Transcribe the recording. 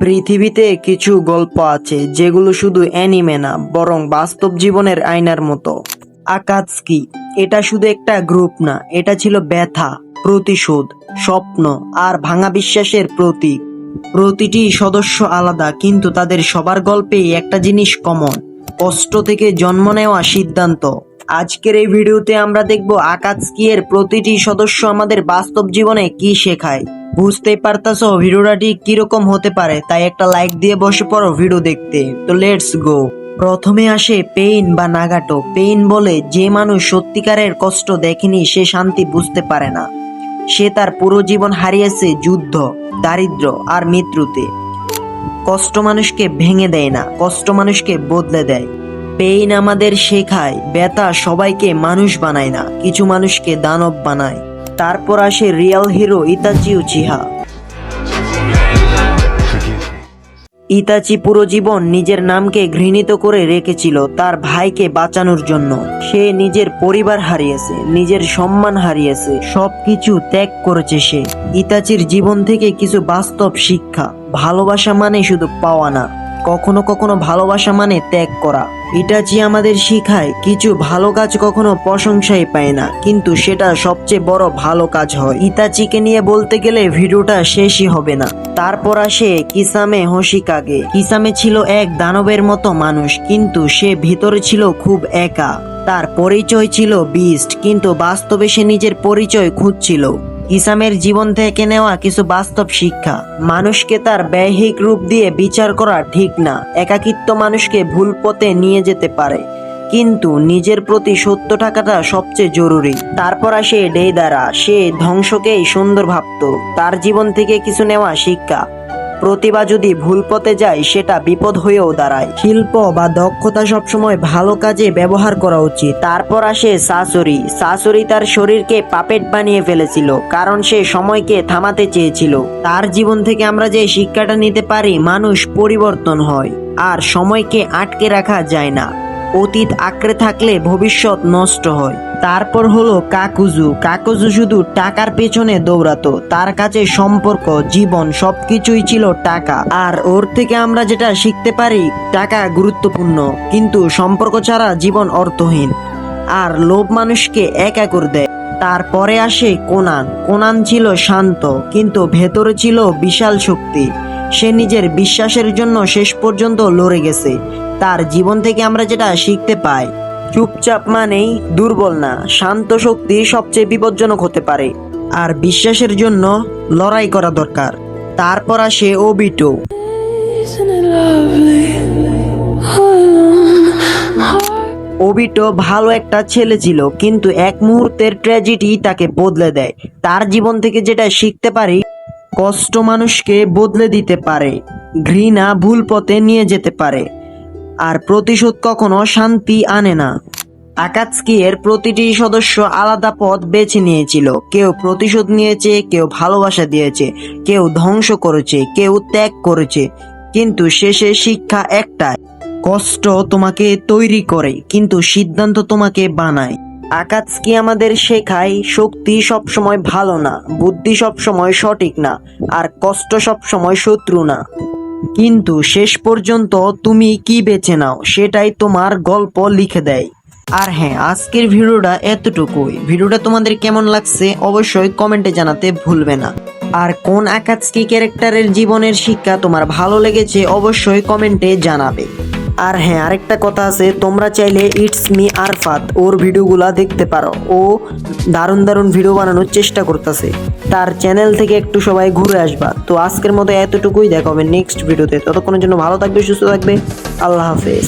পৃথিবীতে কিছু গল্প আছে যেগুলো শুধু অ্যানিমে না, বরং বাস্তব জীবনের আয়নার মতো। আকাতসুকি এটা শুধু একটা গ্রুপ না, এটা ছিল ব্যথা, প্রতিশোধ, স্বপ্ন আর ভাঙা বিশ্বাসের প্রতীক। প্রতিটি সদস্য আলাদা, কিন্তু তাদের সবার গল্পেই একটা জিনিস কমন: কষ্ট থেকে জন্ম নেওয়া সিদ্ধান্ত। আজকের এই ভিডিওতে আমরা দেখব আকাতসুকি এর প্রতিটি সদস্য আমাদের বাস্তব জীবনে কি শেখায়। বুঝতেই পারতাছো ভিডিওটা ঠিক কিরকম হতে পারে, তাই একটা লাইক দিয়ে বসে পড়ো ভিডিও দেখতে। তো লেটস গো। প্রথমে আসে পেইন বা নাগাটো। পেইন বলে যে মানুষ সত্যিকারের কষ্ট দেখেনি সে শান্তি বুঝতে পারে না। সে তার পুরো জীবন হারিয়েছে যুদ্ধ, দারিদ্র আর মৃত্যুতে। কষ্ট মানুষকে ভেঙে দেয় না, কষ্ট মানুষকে বদলে দেয়। পেইন আমাদের শেখায় ব্যথা সবাইকে মানুষ বানায় না, কিছু মানুষকে দানব বানায়। তারপর আসে real hero Itachi Uchiha. Itachi পুরো জীবন নিজের নামকে ঘৃণিত করে রেখেছিল তার ভাইকে বাঁচানোর জন্য। সে নিজের পরিবার হারিয়েছে, নিজের সম্মান হারিয়েছে, সবকিছু ত্যাগ করেছে সে। ইতাচির জীবন থেকে কিছু বাস্তব শিক্ষা: ভালোবাসা মানে শুধু পাওয়া না, কখনো কখনো ভালোবাসা মানে ত্যাগ করা। ইতাচি আমাদের শিখায় কিছু ভালো কাজ কখনো প্রশংসাই পায় না, কিন্তু সেটা সবচেয়ে বড় ভালো কাজ হয়। ইতাচিকে নিয়ে বলতে গেলে ভিডিওটা শেষই হবে না। তারপর আসে কিসামে হোশিকাগে। কিসামে ছিল এক দানবের মতো মানুষ, কিন্তু সে ভিতরে ছিল খুব একা। তার পরিচয় ছিল বিস্ট, কিন্তু বাস্তবে সে নিজের পরিচয় খুঁজছিল। কিসামের জীবন থেকে নেওয়া কিছু বাস্তব শিক্ষা: মানুষকে তার বাহ্যিক রূপ দিয়ে বিচার করা ঠিক না। একাকিত্ব মানুষকে ভুল পথে নিয়ে যেতে পারে, কিন্তু নিজের প্রতি সত্য থাকাটা সবচেয়ে জরুরি। তারপর আসে ডেইদারা। সে ধ্বংসকেই সুন্দর ভাবত। তার জীবন থেকে কিছু নেওয়া শিক্ষা: প্রতিভা যদি ভুল পথে যায় সেটা বিপদ হয়েও দাঁড়ায়। শিল্প বা দক্ষতা সবসময় ভালো কাজে ব্যবহার করা উচিত। তারপর আসে সাসুরি। সাসুরি তার শরীরকে পাপেট বানিয়ে ফেলেছিল, কারণ সে সময়কে থামাতে চেয়েছিল। তার জীবন থেকে আমরা যে শিক্ষাটা নিতে পারি: মানুষ পরিবর্তন হয়, আর সময়কে আটকে রাখা যায় না। অতীত আঁকড়ে থাকলে ভবিষ্যৎ নষ্ট হয়। তারপর হলো কাকুজু। কাকুজু শুধু টাকার পেছনে দৌড়াতো। তার কাছে সম্পর্ক, জীবন সবকিছুই ছিল টাকা। আর ওর থেকে আমরা যেটা শিখতে পারি: টাকা গুরুত্বপূর্ণ, কিন্তু সম্পর্ক ছাড়া জীবন অর্থহীন। আর লোভ মানুষকে একা করে দেয়। তারপরে আসে কোনান। কোনান ছিল শান্ত, কিন্তু ভেতরে ছিল বিশাল শক্তি। সে নিজের বিশ্বাসের জন্য শেষ পর্যন্ত লড়ে গেছে। তার জীবন থেকে আমরা যেটা শিখতে পাই: চুপচাপ মানেই দুর্বল না, শান্ত শক্তি সবচেয়ে বিপজ্জনক হতে পারে। আর বিশ্বাসের জন্য লড়াই করা দরকার। তারপর আসে ওবিটো। ওবিটো ভালো একটা ছেলে ছিল, কিন্তু এক মুহূর্তের ট্র্যাজেডি তাকে বদলে দেয়। তার জীবন থেকে যেটা শিখতে পারি: কষ্ট মানুষকে বদলে দিতে পারে, ঘৃণা ভুল পথে নিয়ে যেতে পারে, আর প্রতিশোধ কখনো শান্তি আনে না। আকাতসুকি এর প্রতিটি সদস্য আলাদা পথ বেছে নিয়েছিল। কেউ প্রতিশোধ নিয়েছে, কেউ ভালোবাসা দিয়েছে, কেউ ধ্বংস করেছে, কেউ ত্যাগ করেছে, কিন্তু শেষে শিক্ষা একটাই: কষ্ট তোমাকে তৈরি করে, কিন্তু সিদ্ধান্ত তোমাকে বানায়। আকাতসুকি আমাদের শেখায় শক্তি সবসময় ভালো না, বুদ্ধি সবসময় সঠিক না, আর কষ্ট সবসময় শত্রু না। কিন্তু শেষ পর্যন্ত তুমি কি বেছে নাও সেটাই তোমার গল্প লিখে দেয়। আর হ্যাঁ, আজকের ভিডিওটা এতটুকুই। ভিডিওটা তোমাদের কেমন লাগছে অবশ্যই কমেন্টে জানাতে ভুলবে না। আর কোন আকাতসুকি ক্যারেক্টারের জীবনের শিক্ষা তোমার ভালো লেগেছে অবশ্যই কমেন্টে জানাবে। আর হ্যাঁ, আরেকটা কথা আছে, তোমরা চাইলে ইটস মি আরফাত ওর ভিডিওগুলা দেখতে পারো। ও দারুণ দারুণ ভিডিও বানানোর চেষ্টা করতেছে। তার চ্যানেল থেকে একটু সবাই ঘুরে আসবা। তো আজকের মতো এতটুকুই, দেখা হবে নেক্সট ভিডিওতে। ততক্ষণের জন্য ভালো থাকবে, সুস্থ থাকবে। আল্লাহ হাফেজ।